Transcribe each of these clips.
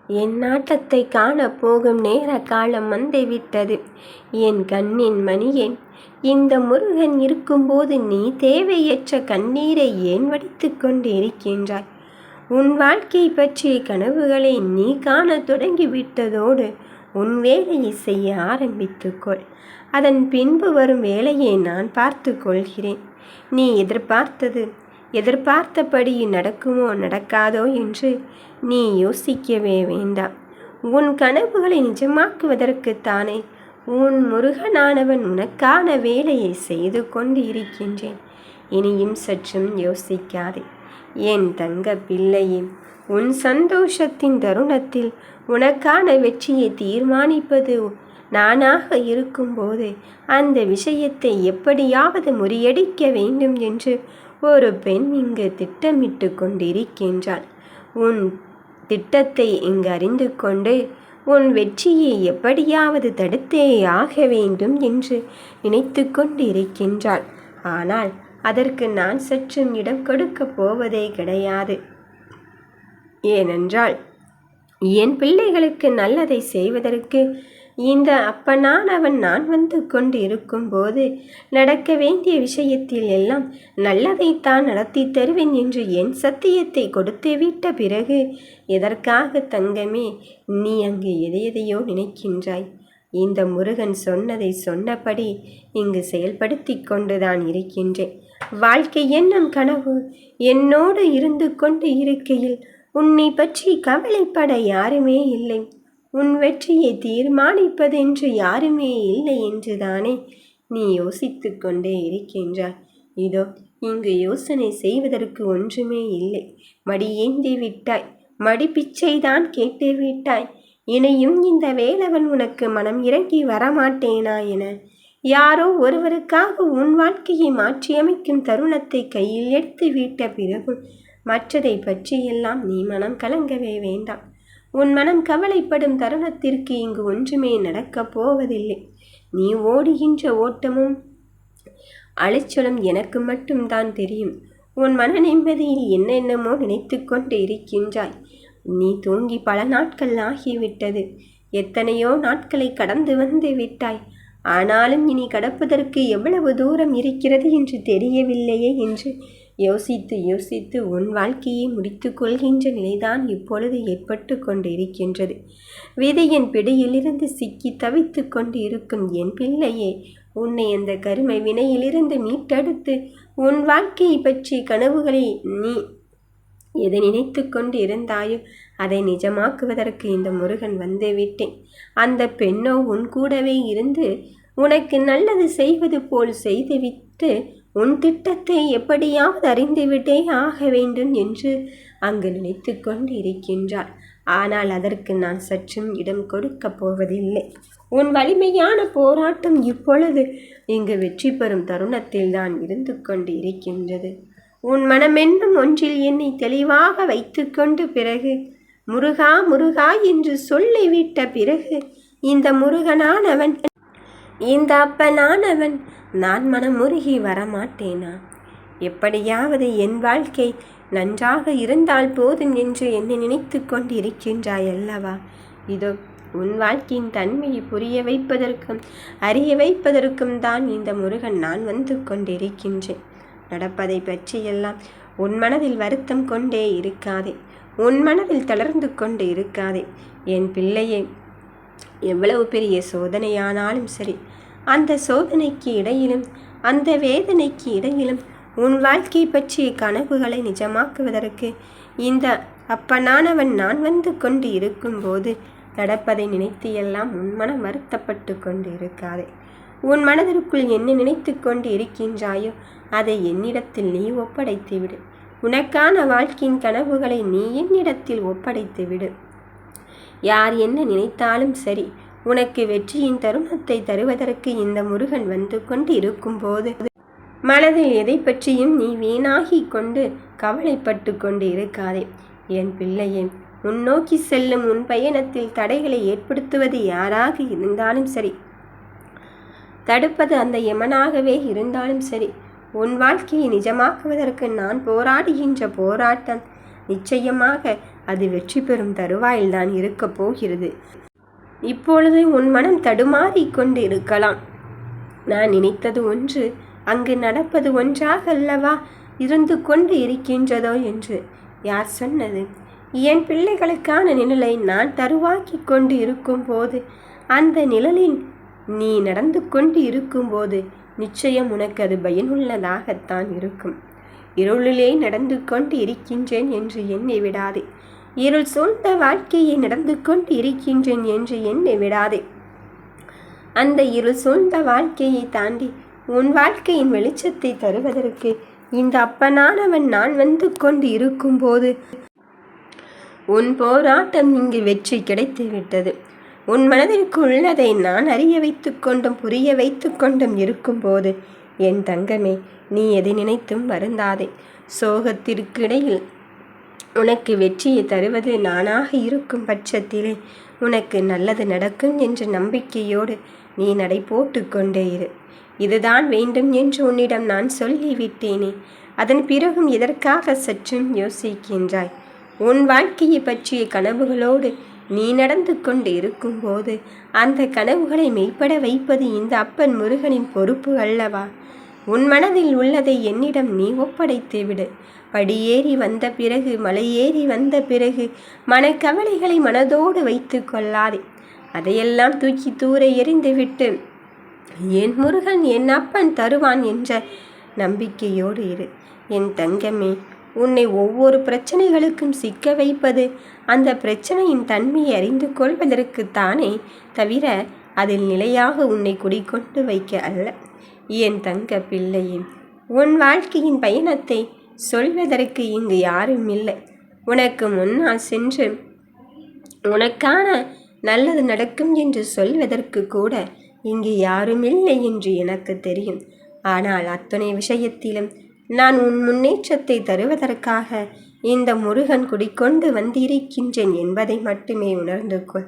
என் நாட்டத்தை காணப் போகும் நேர காலம் வந்துவிட்டது. என் கண்ணின் மணியே, இந்த முருகன் இருக்கும்போது நீ தேவையற்ற கண்ணீரை ஏன் வடித்துக் கொண்டு இருக்கின்றாய்? உன் வாழ்க்கை பற்றிய கனவுகளை நீ காண தொடங்கிவிட்டதோடு உன் வேலையை செய்ய ஆரம்பித்துக்கொள். அதன் பின்பு வரும் வேலையை நான் பார்த்து கொள்கிறேன். நீ எதிர்பார்த்தபடி நடக்குமோ நடக்காதோ என்று நீ யோசிக்கவே வேண்டாம். உன் கனவுகளை நிஜமாக்குவதற்குத்தானே உன் முருகனானவன் உனக்கான வேலையை செய்து கொண்டு இருக்கின்றேன். இனியும் சற்றும் யோசிக்காதே என் தங்க பிள்ளையே. உன் சந்தோஷத்தின் தருணத்தில் உனக்கான வெற்றியை தீர்மானிப்பது நானாக இருக்கும்போது அந்த விஷயத்தை எப்படியாவது முறியடிக்க வேண்டும் என்று ஒரு பெண் இங்கு திட்டமிட்டு கொண்டிருக்கின்றாள். உன் திட்டத்தை இங்கு அறிந்து கொண்டு உன் வெற்றியை எப்படியாவது தடுத்தே ஆக வேண்டும் என்று நினைத்து கொண்டிருக்கின்றாள். ஆனால் அதற்கு நான் சற்றும் இடம் கொடுக்கப் போவதே கிடையாது. ஏனென்றால் என் பிள்ளைகளுக்கு நல்லதை செய்வதற்கு இந்த அப்பனானவன் நான் வந்து கொண்டு இருக்கும்போது நடக்க வேண்டிய விஷயத்தில் எல்லாம் நல்லதைத்தான் நடத்தி தருவேன் என்று என் சத்தியத்தை கொடுத்து விட்ட பிறகு எதற்காக தங்கமே நீ அங்கு எதையோ நினைக்கின்றாய்? இந்த முருகன் சொன்னதை சொன்னபடி இங்கு செயல்படுத்தி கொண்டுதான் இருக்கின்றேன். வாழ்க்கை என்னும் கனவு என்னோடு இருந்து கொண்டு இருக்கையில் உன்னை பற்றி கவலைப்பட யாருமே இல்லை. உன் வெற்றியை தீர்மானிப்பதென்று யாருமே இல்லை என்றுதானே நீ யோசித்து கொண்டே இருக்கின்றாய். இதோ இங்கு யோசனை செய்வதற்கு ஒன்றுமே இல்லை. மடியேந்தி விட்டாய், மடி பிச்சைதான் கேட்டு விட்டாய். இனியும் இந்த வேலவன் உனக்கு மனம் இறங்கி வரமாட்டேனா என யாரோ ஒருவருக்காக உன் வாழ்க்கையை மாற்றியமைக்கும் தருணத்தை கையில் எடுத்து விட்ட பிறகு மற்றதை பற்றியெல்லாம் நீ மனம் கலங்கவே வேண்டாம். உன் மனம் கவலைப்படும் தருணத்திற்கு இங்கு ஒன்றுமே நடக்கப் போவதில்லை. நீ ஓடுகின்ற ஓட்டமும் அலைச்சலும் எனக்கு மட்டும்தான் தெரியும். உன் மன நிம்மதியில் என்னென்னமோ நினைத்து கொண்டு இருக்கின்றாய். நீ தூங்கி பல நாட்கள் ஆகிவிட்டது. எத்தனையோ நாட்களை கடந்து வந்து விட்டாய். ஆனாலும் இனி கடப்பதற்கு எவ்வளவு தூரம் இருக்கிறது என்று தெரியவில்லையே என்று யோசித்து உன் வாழ்க்கையை முடித்து கொள்கின்ற நிலைதான் இப்பொழுது ஏற்பட்டு கொண்டு இருக்கின்றது. விதியின் பிடியிலிருந்து சிக்கி தவித்து கொண்டு இருக்கும் என் பிள்ளையே, உன்னை அந்த கருமை வினையிலிருந்து மீட்டெடுத்து உன் வாழ்க்கையை பற்றி கனவுகளை நீ எதை நினைத்து கொண்டு இருந்தாயோ அதை நிஜமாக்குவதற்கு இந்த முருகன் வந்து விட்டேன். அந்த பெண்ணோ உன் கூடவே இருந்து உனக்கு நல்லது செய்வது போல் செய்துவிட்டு உன் திட்டத்தை எப்படியாவது அறிந்துவிட்டே ஆக வேண்டும் என்று அங்கு நினைத்து கொண்டு இருக்கின்றாள். ஆனால் அதற்கு நான் சற்றும் இடம் கொடுக்கப் போவதில்லை. உன் வலிமையான போராட்டம் இப்பொழுது இங்கு வெற்றி பெறும் தருணத்தில் தான் இருந்து கொண்டு இருக்கின்றது. உன் மனமென்னும் ஒன்றில் என்னை தெளிவாக வைத்து கொண்டு பிறகு முருகா முருகா என்று சொல்லிவிட்ட பிறகு இந்த முருகனானவன், இந்த அப்பனானவன் நான் மனமுருகி வரமாட்டேனா? எப்படியாவது என் வாழ்க்கை நன்றாக இருந்தால் போதும் என்று என்னை நினைத்து கொண்டு இருக்கின்றாய் அல்லவா? இதோ உன் வாழ்க்கையின் தன்மையை புரிய வைப்பதற்கும் அறிய வைப்பதற்கும் தான் இந்த முருகன் நான் வந்து கொண்டிருக்கின்றேன். நடப்பதை பற்றியெல்லாம் உன் மனதில் வருத்தம் கொண்டே இருக்காதே. உன் மனதில் தளர்ந்து கொண்டு இருக்காதே. என் பிள்ளையே, எவ்வளவு பெரிய சோதனையானாலும் சரி, அந்த சோதனைக்கு இடையிலும் அந்த வேதனைக்கு இடையிலும் உன் வாழ்க்கை பற்றிய கனவுகளை நிஜமாக்குவதற்கு இந்த அப்பனானவன் நான் வந்து கொண்டு இருக்கும்போது நடப்பதை நினைத்து எல்லாம் உன் மனம் வருத்தப்பட்டு கொண்டு இருக்காதே. உன் மனதிற்குள் என்ன நினைத்து கொண்டு இருக்கின்றாயோ அதை என்னிடத்தில் நீ ஒப்படைத்து விடு. உனக்கான வாழ்க்கையின் கனவுகளை நீ என்னிடத்தில் ஒப்படைத்து விடு. யார் என்ன நினைத்தாலும் சரி, உனக்கு வெற்றியின் தருணத்தை தருவதற்கு இந்த முருகன் வந்து கொண்டு இருக்கும்போது மனதில் எதை பற்றியும் நீ வீணாகி கொண்டு கவலைப்பட்டு கொண்டு இருக்காதே. என் பிள்ளையே, முன்னோக்கி செல்லும் உன் பயணத்தில் தடைகளை ஏற்படுத்துவது யாராக இருந்தாலும் சரி, தடுப்பது அந்த யமனாகவே இருந்தாலும் சரி, உன் வாழ்க்கையை நிஜமாக்குவதற்கு நான் போராடுகின்ற போராட்டம் நிச்சயமாக அது வெற்றி பெறும் தருவாயில்தான் இருக்கப் போகிறது. இப்பொழுது உன் மனம் தடுமாறி கொண்டு இருக்கலாம். நான் நினைத்தது ஒன்று, அங்கு நடப்பது ஒன்றாக அல்லவா இருந்து கொண்டு இருக்கின்றதோ என்று. யார் சொன்னது? என் பிள்ளைகளுக்கான நிழலை நான் தருவாக்கி கொண்டு இருக்கும்போது, அந்த நிழலில் நீ நடந்து கொண்டு இருக்கும்போது நிச்சயம் உனக்கு அது பயனுள்ளதாகத்தான் இருக்கும். இருளிலே நடந்து கொண்டு இருக்கின்றேன் என்று எண்ணி விடாதே. இருள் சூழ்ந்த வாழ்க்கையை நடந்து கொண்டு இருக்கின்றேன் என்று எண்ணி விடாதே. அந்த இருள் சூழ்ந்த வாழ்க்கையை தாண்டி உன் வாழ்க்கையின் வெளிச்சத்தை தருவதற்கு இந்த அப்பனானவன் நான் வந்து கொண்டு இருக்கும்போது உன் போராட்டம் இங்கு வெற்றி கிடைத்து விட்டது. உன் மனதிற்கு உள்ளதை நான் அறிய வைத்து கொண்டும் புரிய வைத்து கொண்டும் இருக்கும்போது என் தங்கமே, நீ எதை நினைத்தும் வருந்தாதே. சோகத்திற்கு இடையில் உனக்கு வெற்றியை தருவது நானாக இருக்கும் பட்சத்திலே உனக்கு நல்லது நடக்கும் என்ற நம்பிக்கையோடு நீ நடை போட்டு கொண்டே இரு. இதுதான் வேண்டும் என்று உன்னிடம் நான் சொல்லிவிட்டேனே, அதன் பிறகும் எதற்காக சற்றும் யோசிக்கின்றாய்? உன் வாழ்க்கையை பற்றிய கனவுகளோடு நீ நடந்து கொண்டு இருக்கும்போது அந்த கனவுகளை மெய்ப்பட வைப்பது இந்த அப்பன் முருகனின் பொறுப்பு அல்லவா? உன் மனதில் உள்ளதை என்னிடம் நீ ஒப்படைத்து விடு. படியேறி வந்த பிறகு, மலையேறி வந்த பிறகு மனக்கவலைகளை மனதோடு வைத்து கொள்ளாதே. அதையெல்லாம் தூக்கி தூர எறிந்துவிட்டு என் முருகன் என் அப்பன் தருவான் என்ற நம்பிக்கையோடு இரு. என் தங்கமே, உன்னை ஒவ்வொரு பிரச்சனைகளுக்கும் சிக்க வைப்பது அந்த பிரச்சனையின் தன்மையை அறிந்து கொள்வதற்குத்தானே தவிர அதில் நிலையாக உன்னை குடிக்கொண்டு வைக்க அல்ல. என் தங்க பிள்ளையே, உன் வாழ்க்கையின் பயணத்தை சொல்வதற்கு இங்கு யாரும் இல்லை. உனக்கு முன்னால் சென்று உனக்கான நல்லது நடக்கும் என்று சொல்வதற்கு கூட இங்கு யாரும் இல்லை என்று எனக்கு தெரியும். ஆனால் அத்தனை விஷயத்திலும் நான் உன் முன்னேற்றத்தை தருவதற்காக இந்த முருகன் குடிக்கொண்டு வந்திருக்கின்றேன் என்பதை மட்டுமே உணர்ந்து கொள்.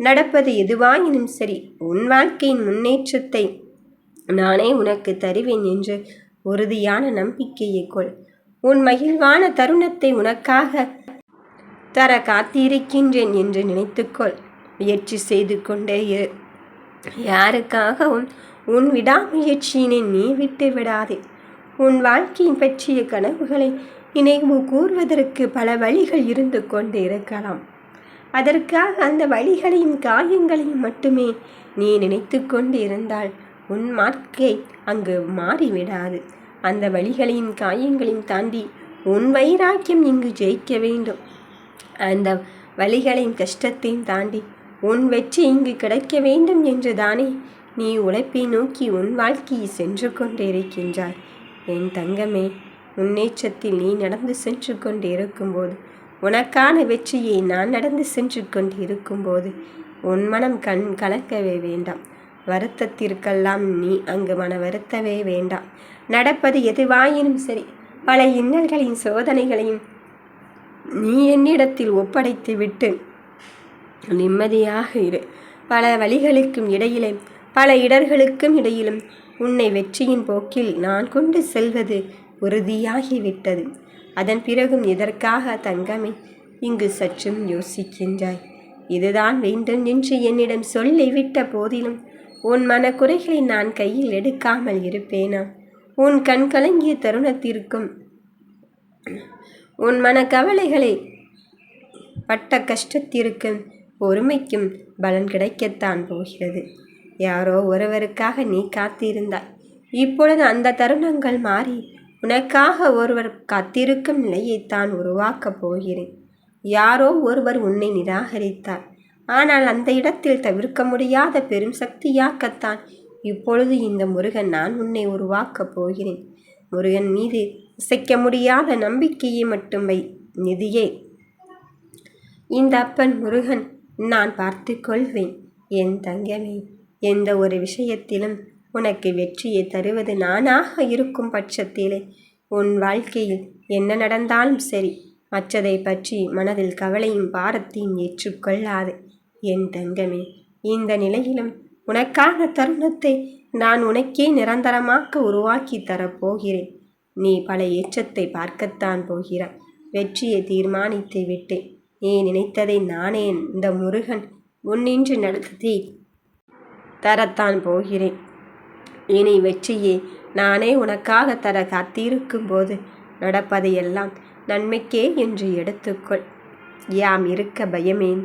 நடப்பது எதுவாயினும் சரி, உன் வாழ்க்கையின் முன்னேற்றத்தை நானே உனக்கு தருவேன் என்று உறுதியான நம்பிக்கையை கொள். உன் மகிழ்வான தருணத்தை உனக்காக தர காத்திருக்கின்றேன் என்று நினைத்துக்கொள். முயற்சி செய்து கொண்டே இரு. யாருக்காகவும் உன் விடாமுயற்சியினை நீ விட்டு விடாதே. உன் வாழ்க்கையின் பற்றிய கனவுகளை நினைவு கூர்வதற்கு பல வழிகள் இருந்து கொண்டு இருக்கலாம். அதற்காக அந்த வழிகளையும் காயங்களையும் மட்டுமே நீ நினைத்து கொண்டு இருந்தால் உன் வாழ்க்கை அங்கு மாறிவிடாது. அந்த வழிகளையும் காயங்களையும் தாண்டி உன் வைராக்கியம் இங்கு ஜெயிக்க வேண்டும். அந்த வழிகளையும் கஷ்டத்தையும் தாண்டி உன் வெற்றி இங்கு கிடைக்க வேண்டும் என்று தானே நீ உழைப்பை நோக்கி உன் வாழ்க்கையை சென்று கொண்டு இருக்கின்றாய். என் தங்கமே, முன்னேற்றத்தில் நீ நடந்து சென்று கொண்டு இருக்கும்போது, உனக்கான வெற்றியை நான் நடந்து சென்று கொண்டு இருக்கும்போது உன் மனம் கலக்கவே வேண்டாம். வருத்தத்திற்கெல்லாம் நீ அங்கு மன வருத்தவே வேண்டாம். நடப்பது எதுவாயினும் சரி, பல இன்னல்களையும் சோதனைகளையும் நீ என்னிடத்தில் ஒப்படைத்து விட்டு நிம்மதியாக இரு. பல வழிகளுக்கும் இடையிலே, பல இடர்களுக்கும் இடையிலும் உன்னை வெற்றியின் போக்கில் நான் கொண்டு செல்வது உறுதியாகிவிட்டது. அதன் பிறகும் எதற்காக தங்கமே இங்கு சற்றும் யோசிக்கின்றாய்? இதுதான் வேண்டும் என்று என்னிடம் சொல்லிவிட்ட போதிலும் உன் மனக்குறைகளை நான் கையில் எடுக்காமல் இருப்பேனா? உன் கண் கலங்கிய தருணத்திற்கும் உன் மன கவலைகளை பட்ட கஷ்டத்திற்கும் பொறுமைக்கும் பலன் கிடைக்கத்தான் போகிறது. யாரோ ஒருவருக்காக நீ காத்திருந்தாய். இப்பொழுது அந்த தருணங்கள் மாறி உனக்காக ஒருவர் காத்திருக்கும் நிலையைத்தான் உருவாக்கப் போகிறேன். யாரோ ஒருவர் உன்னை நிராகரித்தார். ஆனால் அந்த இடத்தில் தவிர்க்க முடியாத பெரும் சக்தியாக்கத்தான் இப்பொழுது இந்த முருகன் நான் உன்னை உருவாக்கப் போகிறேன். முருகன் மீது அசைக்க முடியாத நம்பிக்கையை மட்டும் வை நிதியே. இந்த அப்பன் முருகன் நான் பார்த்து கொள்வேன். என் தங்கமே, எந்த ஒரு விஷயத்திலும் உனக்கு வெற்றியை தருவது நானாக இருக்கும் பட்சத்திலே உன் வாழ்க்கையில் என்ன நடந்தாலும் சரி, மற்றதை பற்றி மனதில் கவலையும் பாரத்தையும் ஏற்றுக்கொள்ளாது. என் தங்கமே, இந்த நிலையிலும் உனக்கான தருணத்தை நான் உனக்கே நிரந்தரமாக உருவாக்கி தரப்போகிறேன். நீ பல ஏற்றத்தை பார்க்கத்தான் போகிறாய். வெற்றியை தீர்மானித்து விட்டேன். நீ நினைத்ததை நானே இந்த முருகன் முன்னின்று நடத்தி தரத்தான் போகிறேன். இனி வெற்றியே நானே உனக்காக தர காத்திருக்கும் போது நடப்பதையெல்லாம் நன்மைக்கே என்று எடுத்துக்கொள். யாம் இருக்க பயமேன்.